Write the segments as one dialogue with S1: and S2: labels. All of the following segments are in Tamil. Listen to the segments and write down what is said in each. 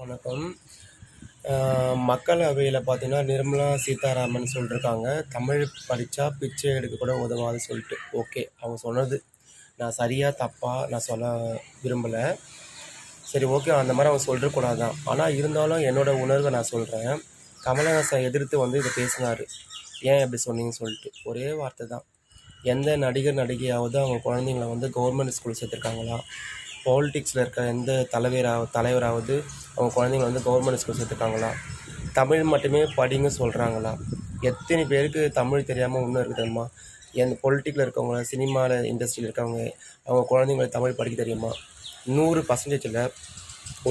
S1: வணக்கம். மக்களவையில் பார்த்தீங்கன்னா, நிர்மலா சீதாராமன் சொல்லியிருக்காங்க, தமிழ் படித்தா பிச்சை எடுக்க கூட உதவாது சொல்லிட்டு. ஓகே, அவங்க சொன்னது நான் சரியா தப்பா நான் சொல்ல விரும்பலை. சரி, ஓகே, அந்த மாதிரி அவங்க சொல்லிடக்கூடாது தான். ஆனால் இருந்தாலும் என்னோடய உணர்வை நான் சொல்கிறேன். கமலஹாசன் எதிர்த்து இதை பேசினார். ஏன் எப்படி சொன்னீங்கன்னு சொல்லிட்டு. ஒரே வார்த்தை தான். எந்த நடிகர் நடிகையாவது அவங்க குழந்தைங்கள கவர்மெண்ட் ஸ்கூல் சேர்த்துருக்காங்களா? பாலிடிக்ஸில் இருக்க எந்த தலைவராவது அவங்க குழந்தைங்கள கவர்மெண்ட் ஸ்கூல் சேர்த்துருக்காங்களா? தமிழ் மட்டுமே படிங்க சொல்கிறாங்களா? எத்தனை பேருக்கு தமிழ் தெரியாமல் இன்னும் இருக்குது தெரியுமா? எந்த பொலிட்டிக்கில் இருக்கவங்க, சினிமாவில் இண்டஸ்ட்ரியில் இருக்கவங்க, அவங்க குழந்தைங்களை தமிழ் படிக்க தெரியுமா? 100%ல்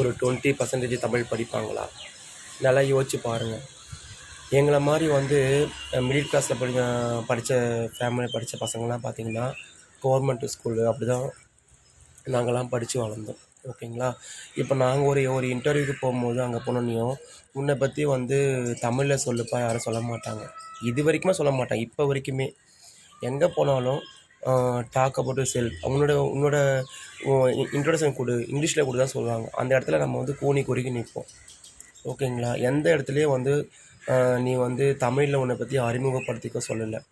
S1: ஒரு 20% தமிழ் படிப்பாங்களா? நல்லா யோசிச்சு பாருங்கள். எங்களை மாதிரி மிடில் கிளாஸில் படித்த ஃபேமிலியில் படித்த பசங்கள்லாம் பார்த்திங்கன்னா, கவர்மெண்ட் ஸ்கூலு அப்படி தான் நாங்கள்லாம் படித்து வளர்ந்தோம். ஓகேங்களா? இப்போ நாங்கள் ஒரு இன்டர்வியூக்கு போகும்போது அங்கே போனோன்னையும், உன்னை பற்றி தமிழில் சொல்லுப்பா யாரும் சொல்ல மாட்டாங்க. இது வரைக்குமே சொல்ல மாட்டாங்க. இப்போ வரைக்குமே எங்கே போனாலும் டாக் அபவுட் செல்ஃப், உன்னோட இன்ட்ரோடக்ஷன் கொடு, இங்கிலீஷில் கொடு தான் சொல்லுவாங்க. அந்த இடத்துல நம்ம கூனி குறுகி நிற்போம். ஓகேங்களா? எந்த இடத்துலையும் நீ தமிழில் உன்னை பற்றி அறிமுகப்படுத்திக்க சொல்லலை.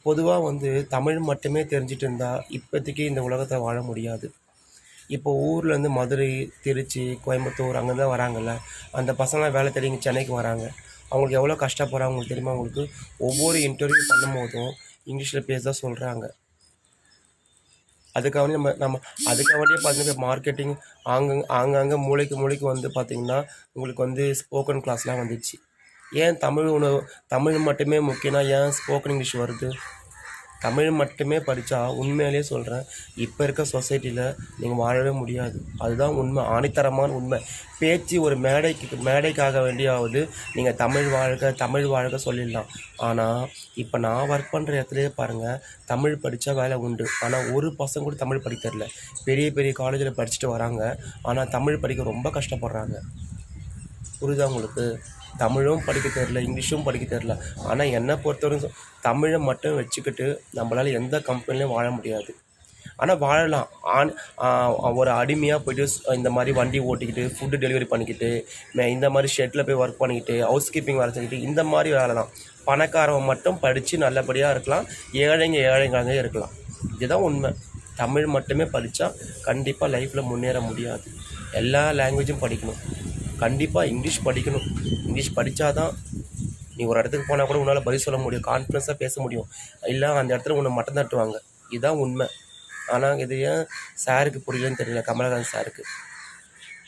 S1: பொதுவாக தமிழ் மட்டுமே தெரிஞ்சிட்டு இருந்தால் இப்போதைக்கு இந்த உலகத்தை வாழ முடியாது. இப்போ ஊர்லேருந்து மதுரை, திருச்சி, கோயம்புத்தூர் அங்கேருந்து வராங்கல்ல, அந்த பசங்களாம் வேலை தேடி இங்கே சென்னைக்கு வராங்க. அவங்களுக்கு எவ்வளோ கஷ்டப்படுறாங்க அவங்களுக்கு தெரியுமா? அவங்களுக்கு ஒவ்வொரு இன்டர்வியூ பண்ணும்போதும் இங்கிலீஷில் பேச தான் சொல்கிறாங்க. அதுக்காக நம்ம அதுக்காகவே பார்த்தீங்கன்னா மார்க்கெட்டிங் ஆங்காங்கே மூளைக்கு பார்த்திங்கன்னா உங்களுக்கு ஸ்போக்கன் கிளாஸ்லாம் வந்துச்சு. ஏன் தமிழ் மட்டுமே முக்கியம்னா ஏன் ஸ்போக்கன் இங்கிலீஷ் வருது? தமிழ் மட்டுமே படித்தா உண்மையிலே சொல்கிறேன், இப்போ இருக்க சொசைட்டியில் நீங்கள் வாழவே முடியாது. அதுதான் உண்மை, ஆணித்தரமான உண்மை. பேச்சு ஒரு மேடைக்காக வேண்டியாவது நீங்கள் தமிழ் வாழ்க சொல்லிடலாம். ஆனால் இப்போ நான் ஒர்க் பண்ணுற இடத்துலையே பாருங்கள், தமிழ் படித்தா வேலை உண்டு. ஆனால் ஒரு பசங்க கூட தமிழ் படிக்க தெரில. பெரிய பெரிய காலேஜில் படிச்சுட்டு வராங்க, ஆனால் தமிழ் படிக்க ரொம்ப கஷ்டப்படுறாங்க. புரியுதா உங்களுக்கு? தமிழும் படிக்க தெரில, இங்கிலீஷும் படிக்க தெரில. ஆனால் என்னை பொறுத்தவரைக்கும் தமிழை மட்டும் வச்சுக்கிட்டு நம்மளால் எந்த கம்பெனிலையும் வாழ முடியாது. ஆனால் வாழலாம். ஒரு அடிமையாக போய்ட்டு இந்த மாதிரி வண்டி ஓட்டிக்கிட்டு, ஃபுட்டு டெலிவரி பண்ணிக்கிட்டு, இந்த மாதிரி ஷெட்டில் போய் ஒர்க் பண்ணிக்கிட்டு, ஹவுஸ் கீப்பிங் வேலை செஞ்சுக்கிட்டு, இந்த மாதிரி வேலைலாம். பணக்காரவன் மட்டும் படித்து நல்லபடியாக இருக்கலாம், ஏழைங்க இருக்கலாம். இதுதான் உண்மை. தமிழ் மட்டுமே படித்தா கண்டிப்பாக லைஃப்பில் முன்னேற முடியாது. எல்லா லாங்குவேஜும் படிக்கணும். கண்டிப்பாக இங்கிலீஷ் படிக்கணும். இங்கிலீஷ் படித்தா தான் நீ ஒரு இடத்துக்கு போனால் கூட உன்னால் பதில் சொல்ல முடியும், கான்ஃபிடன்ஸாக பேச முடியும். இல்லை அந்த இடத்துல உன்னை மட்டம் தட்டுவாங்க. இதுதான் உண்மை. ஆனால் இது ஏன் சாருக்கு புரியலன்னு தெரியல, கமலஹாசன் சாருக்கு.